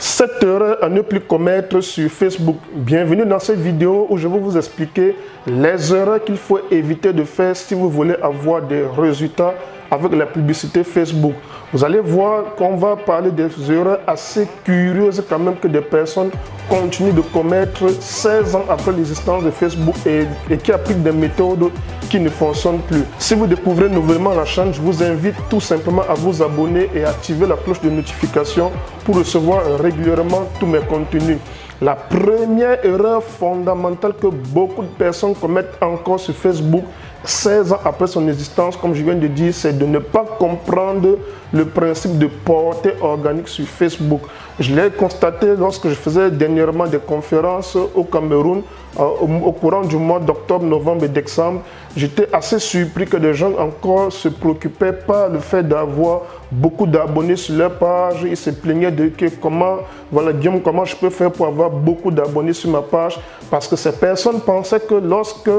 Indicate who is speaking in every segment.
Speaker 1: 7 erreurs à ne plus commettre sur Facebook. Bienvenue dans cette vidéo où je vais vous expliquer les erreurs qu'il faut éviter de faire si vous voulez avoir des résultats avec la publicité Facebook. Vous allez voir qu'on va parler des erreurs assez curieuses quand même que des personnes continuent de commettre 16 ans après l'existence de Facebook et qui appliquent des méthodes qui ne fonctionnent plus. Si vous découvrez nouvellement la chaîne, je vous invite tout simplement à vous abonner et activer la cloche de notification pour recevoir régulièrement tous mes contenus. La première erreur fondamentale que beaucoup de personnes commettent encore sur Facebook 16 ans après son existence, comme je viens de dire, c'est de ne pas comprendre le principe de portée organique sur Facebook. Je l'ai constaté lorsque je faisais dernièrement des conférences au Cameroun au courant du mois d'octobre, novembre et décembre. J'étais assez surpris que des gens encore se préoccupaient par le fait d'avoir beaucoup d'abonnés sur leur page. Ils se plaignaient de que comment je peux faire pour avoir beaucoup d'abonnés sur ma page, parce que ces personnes pensaient que lorsque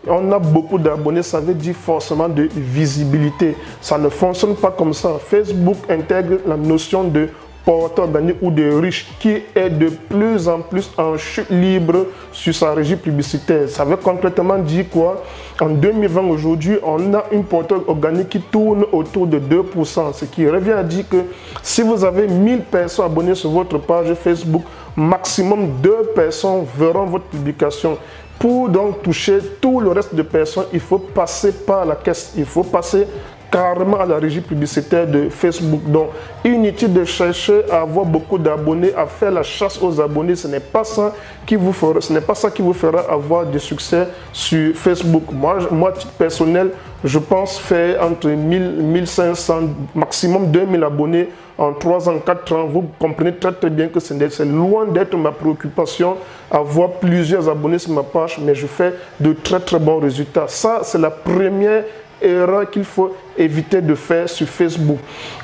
Speaker 1: on a beaucoup d'abonnés, ça veut dire forcément de visibilité. Ça ne fonctionne pas comme ça. Facebook intègre la notion de portée organique ou de riche qui est de plus en plus en chute libre sur sa régie publicitaire. Ça veut concrètement dire quoi? En 2020 aujourd'hui, on a une portée organique qui tourne autour de 2%, ce qui revient à dire que si vous avez 1000 personnes abonnées sur votre page Facebook, maximum 2 personnes verront votre publication. Pour donc toucher tout le reste de personnes, il faut passer par la caisse, il faut passer carrément à la régie publicitaire de Facebook. Donc, inutile de chercher à avoir beaucoup d'abonnés, à faire la chasse aux abonnés. Ce n'est pas ça qui vous fera avoir du succès sur Facebook. Moi, à titre personnel, je pense faire entre 1000, 1500, maximum 2000 abonnés en 3 ans, 4 ans. Vous comprenez très bien que c'est loin d'être ma préoccupation avoir plusieurs abonnés sur ma page, mais je fais de très bons résultats. Ça, c'est la première erreur qu'il faut éviter de faire sur Facebook.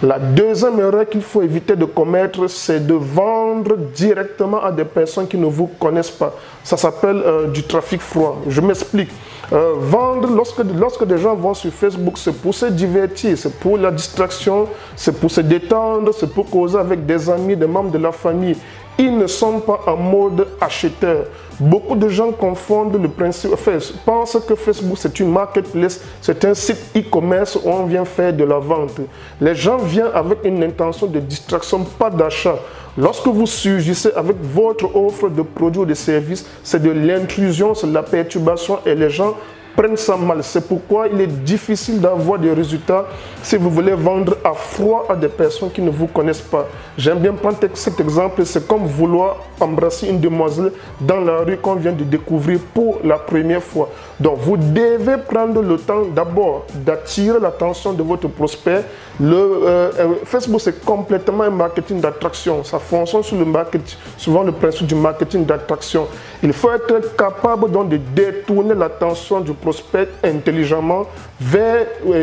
Speaker 1: La deuxième erreur qu'il faut éviter de commettre, c'est de vendre directement à des personnes qui ne vous connaissent pas. Ça s'appelle du trafic froid. Je m'explique. Vendre, lorsque des gens vont sur Facebook, c'est pour se divertir, c'est pour la distraction, c'est pour se détendre, c'est pour causer avec des amis, des membres de la famille. Ils ne sont pas en mode acheteur. Beaucoup de gens confondent le principe, pensent que Facebook c'est une marketplace, c'est un site e-commerce où on vient faire de la vente. Les gens viennent avec une intention de distraction, pas d'achat. Lorsque vous surgissez avec votre offre de produits ou de services, c'est de l'intrusion, c'est de la perturbation et les gens prennent ça mal. C'est pourquoi il est difficile d'avoir des résultats si vous voulez vendre à froid à des personnes qui ne vous connaissent pas. J'aime bien prendre cet exemple, c'est comme vouloir embrasser une demoiselle dans la rue qu'on vient de découvrir pour la première fois. Donc vous devez prendre le temps d'abord d'attirer l'attention de votre prospect. Facebook c'est complètement un marketing d'attraction. Ça fonctionne sur le marketing, souvent le principe du marketing d'attraction. Il faut être capable donc de détourner l'attention du prospect intelligemment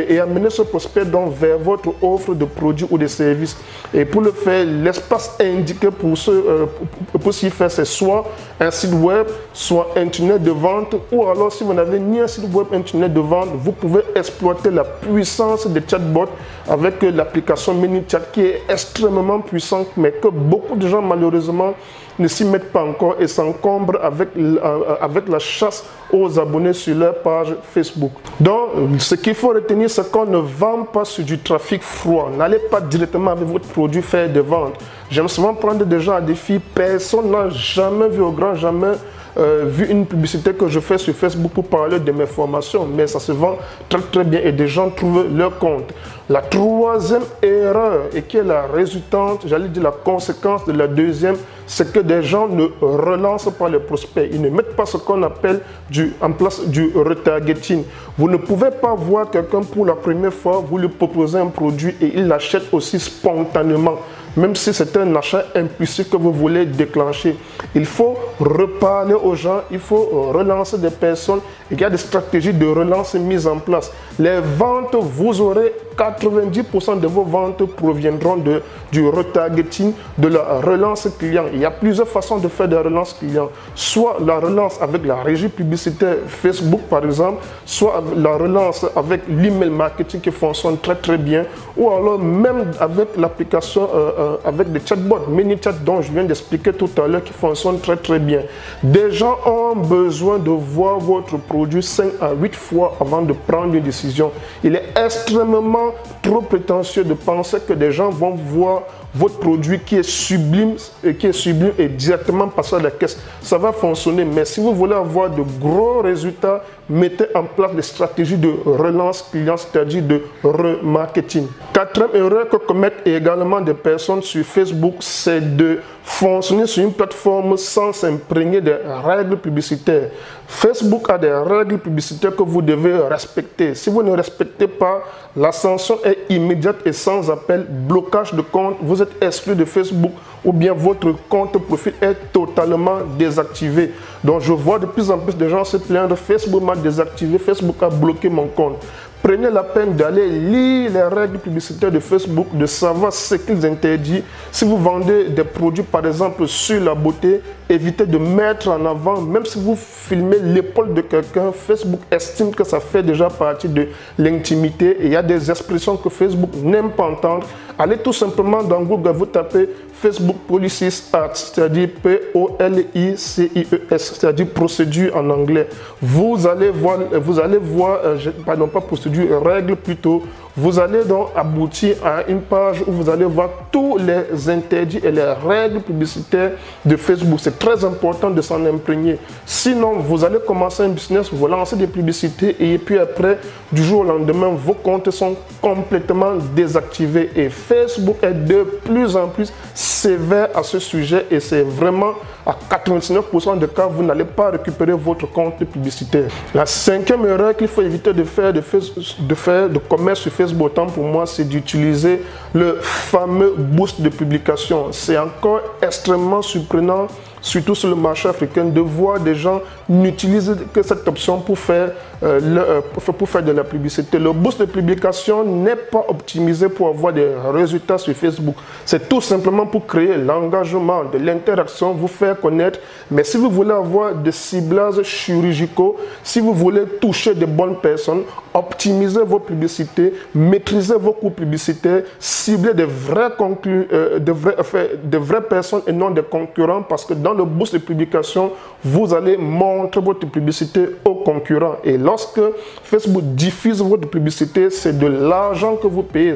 Speaker 1: et amener ce prospect donc vers votre offre de produits ou de services. Et pour le faire, l'espace indiqué pour s'y faire, c'est soit un site web, soit un tunnel de vente, ou alors si vous n'avez ni un site web, un tunnel de vente, vous pouvez exploiter la puissance des chatbots avec l'application ManyChat qui est extrêmement puissante, mais que beaucoup de gens malheureusement ne s'y mettent pas encore et s'encombrent avec la chasse aux abonnés sur leur page Facebook. Donc, ce qu'il faut retenir, c'est qu'on ne vend pas sur du trafic froid. N'allez pas directement avec votre produit faire des ventes. J'aime souvent prendre des gens à défi. Personne n'a jamais vu au grand, jamais vu une publicité que je fais sur Facebook pour parler de mes formations, mais ça se vend très bien et des gens trouvent leur compte. La troisième erreur, et qui est la résultante, j'allais dire la conséquence de la deuxième, c'est que des gens ne relancent pas les prospects. Ils ne mettent pas ce qu'on appelle en place du retargeting. Vous ne pouvez pas voir quelqu'un pour la première fois, vous lui proposez un produit et il l'achète aussi spontanément. Même si c'est un achat impulsif que vous voulez déclencher. Il faut reparler aux gens, il faut relancer des personnes. Il y a des stratégies de relance mises en place. Les ventes, vous aurez 90% de vos ventes proviendront du retargeting, de la relance client. Il y a plusieurs façons de faire des relances clients. Soit la relance avec la régie publicitaire Facebook par exemple, soit la relance avec l'email marketing qui fonctionne très bien, ou alors même avec l'application avec des chatbots, ManyChat dont je viens d'expliquer tout à l'heure qui fonctionne très bien. Des gens ont besoin de voir votre produit 5 à 8 fois avant de prendre une décision. Il est extrêmement trop prétentieux de penser que des gens vont voir votre produit qui est sublime et directement passer à la caisse. Ça va fonctionner, mais si vous voulez avoir de gros résultats, mettez en place des stratégies de relance client, c'est-à-dire de remarketing. Quatrième erreur que commettent également des personnes sur Facebook, c'est de fonctionner sur une plateforme sans s'imprégner des règles publicitaires. Facebook a des règles publicitaires que vous devez respecter. Si vous ne respectez pas, la sanction est immédiate et sans appel. Blocage de compte, vous êtes exclu de Facebook ou bien votre compte profil est totalement désactivé. Donc je vois de plus en plus de gens se plaindre, Facebook m'a désactivé, Facebook a bloqué mon compte. Prenez la peine d'aller lire les règles publicitaires de Facebook, de savoir ce qu'ils interdisent. Si vous vendez des produits, par exemple, sur la beauté, évitez de mettre en avant, même si vous filmez l'épaule de quelqu'un, Facebook estime que ça fait déjà partie de l'intimité. Et il y a des expressions que Facebook n'aime pas entendre. Allez tout simplement dans Google, vous tapez Facebook Policies Act, c'est-à-dire Policies, c'est-à-dire procédure en anglais. Vous allez voir, pardon, pas procédure, règle plutôt. Vous allez donc aboutir à une page où vous allez voir tous les interdits et les règles publicitaires de Facebook. C'est très important de s'en imprégner. Sinon, vous allez commencer un business, vous lancez des publicités et puis après, du jour au lendemain, vos comptes sont complètement désactivés. Et Facebook est de plus en plus sévère à ce sujet et c'est vraiment à 99% de cas, vous n'allez pas récupérer votre compte publicitaire. La cinquième erreur qu'il faut éviter de faire de commerce sur Facebook, autant pour moi, c'est d'utiliser le fameux boost de publication. C'est encore extrêmement surprenant, surtout sur le marché africain, de voir des gens n'utiliser que cette option pour faire de la publicité. Le boost de publication n'est pas optimisé pour avoir des résultats sur Facebook. C'est tout simplement pour créer l'engagement, de l'interaction, vous faire connaître. Mais si vous voulez avoir des ciblages chirurgicaux, si vous voulez toucher de bonnes personnes, optimisez vos publicités, maîtrisez vos coûts publicitaires, ciblez de vraies personnes et non des concurrents, parce que dans le boost de publication, vous allez montrer votre publicité aux concurrents. Et lorsque Facebook diffuse votre publicité, c'est de l'argent que vous payez.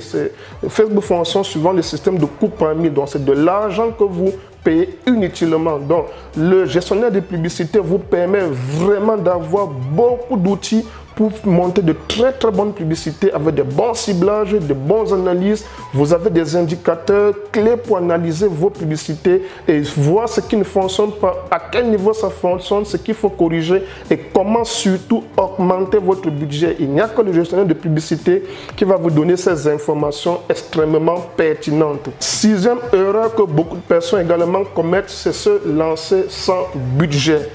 Speaker 1: Facebook fonctionne suivant le système de coût par mille. Donc, c'est de l'argent que vous payez inutilement. Donc, le gestionnaire de publicité vous permet vraiment d'avoir beaucoup d'outils pour monter de très bonnes publicités avec de bons ciblages, de bonnes analyses. Vous avez des indicateurs clés pour analyser vos publicités et voir ce qui ne fonctionne pas, à quel niveau ça fonctionne, ce qu'il faut corriger et comment surtout augmenter votre budget. Il n'y a que le gestionnaire de publicité qui va vous donner ces informations extrêmement pertinentes. Sixième erreur que beaucoup de personnes également commettent, c'est se lancer sans budget.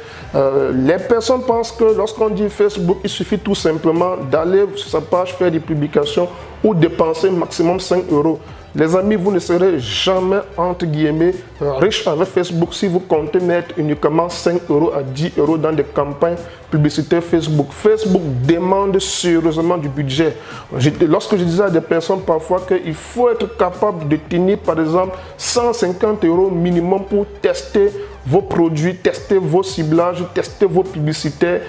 Speaker 1: Les personnes pensent que lorsqu'on dit Facebook, il suffit tout simplement d'aller sur sa page faire des publications ou dépenser maximum 5 €. Les amis, vous ne serez jamais, entre guillemets, riche avec Facebook si vous comptez mettre uniquement 5 € à 10 € dans des campagnes publicitaires Facebook. Facebook demande sérieusement du budget. Lorsque je disais à des personnes parfois qu'il faut être capable de tenir, par exemple, 150 € minimum pour tester vos produits, tester vos ciblages, tester vos publicités.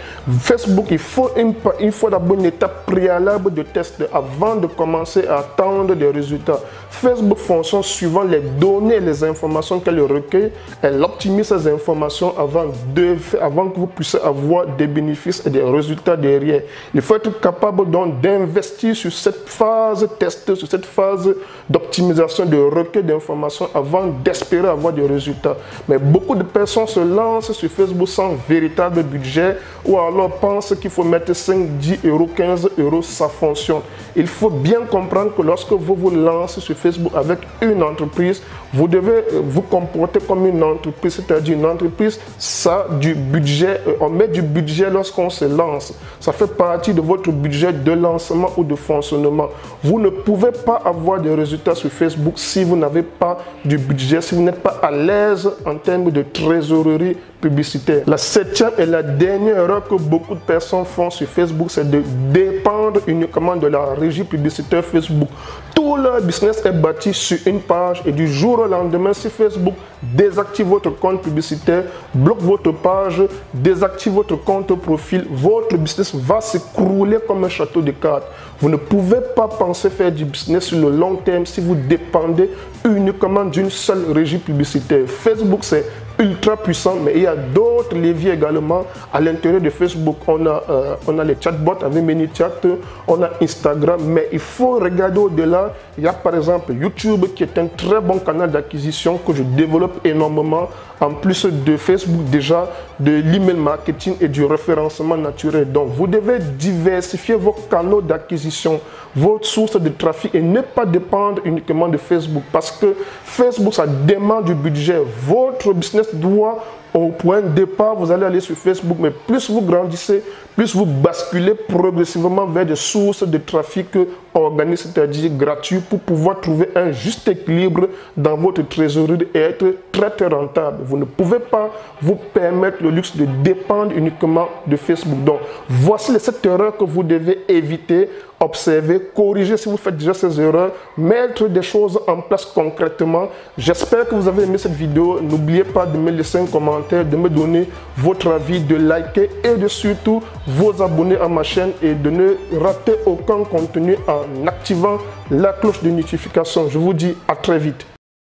Speaker 1: Facebook, il faut d'abord une étape préalable de test avant de commencer à attendre des résultats. Facebook fonctionne suivant les données et les informations qu'elle recueille. Elle optimise ces informations avant que vous puissiez avoir des bénéfices et des résultats derrière. Il faut être capable donc d'investir sur cette phase test, sur cette phase d'optimisation, de recueil d'informations avant d'espérer avoir des résultats. Mais beaucoup de personnes se lancent sur Facebook sans véritable budget ou alors pensent qu'il faut mettre 5, 10 €, 15 €, ça fonctionne. Il faut bien comprendre que lorsque vous vous lancez sur Facebook avec une entreprise Vous devez vous comporter comme une entreprise, c'est-à-dire une entreprise, ça a du budget, on met du budget lorsqu'on se lance. Ça fait partie de votre budget de lancement ou de fonctionnement. Vous ne pouvez pas avoir des résultats sur Facebook si vous n'avez pas du budget, si vous n'êtes pas à l'aise en termes de trésorerie publicitaire. La septième et la dernière erreur que beaucoup de personnes font sur Facebook, c'est de dépendre uniquement de la régie publicitaire Facebook. Tout leur business est bâti sur une page et du jour au lendemain, si Facebook désactive votre compte publicitaire, bloque votre page, désactive votre compte profil, votre business va s'écrouler comme un château de cartes. Vous ne pouvez pas penser faire du business sur le long terme si vous dépendez uniquement d'une seule régie publicitaire. Facebook, c'est ultra puissant, mais il y a d'autres leviers également à l'intérieur de Facebook. On a les chatbots avec ManyChat, on a Instagram, mais il faut regarder au-delà. Il y a par exemple YouTube qui est un très bon canal d'acquisition que je développe énormément, en plus de Facebook déjà, de l'email marketing et du référencement naturel. Donc vous devez diversifier vos canaux d'acquisition, votre source de trafic et ne pas dépendre uniquement de Facebook parce que Facebook, ça demande du budget. Votre business doit, au point de départ, vous allez aller sur Facebook, mais plus vous grandissez, plus vous basculez progressivement vers des sources de trafic organisées, c'est-à-dire gratuites, pour pouvoir trouver un juste équilibre dans votre trésorerie et être très rentable. Vous ne pouvez pas vous permettre le luxe de dépendre uniquement de Facebook. Donc, voici les 7 erreurs que vous devez éviter, observer, corriger si vous faites déjà ces erreurs, mettre des choses en place concrètement. J'espère que vous avez aimé cette vidéo. N'oubliez pas de me laisser un commentaire, de me donner votre avis, de liker et de surtout vous abonner à ma chaîne et de ne rater aucun contenu en activant la cloche de notification. Je vous dis à très vite.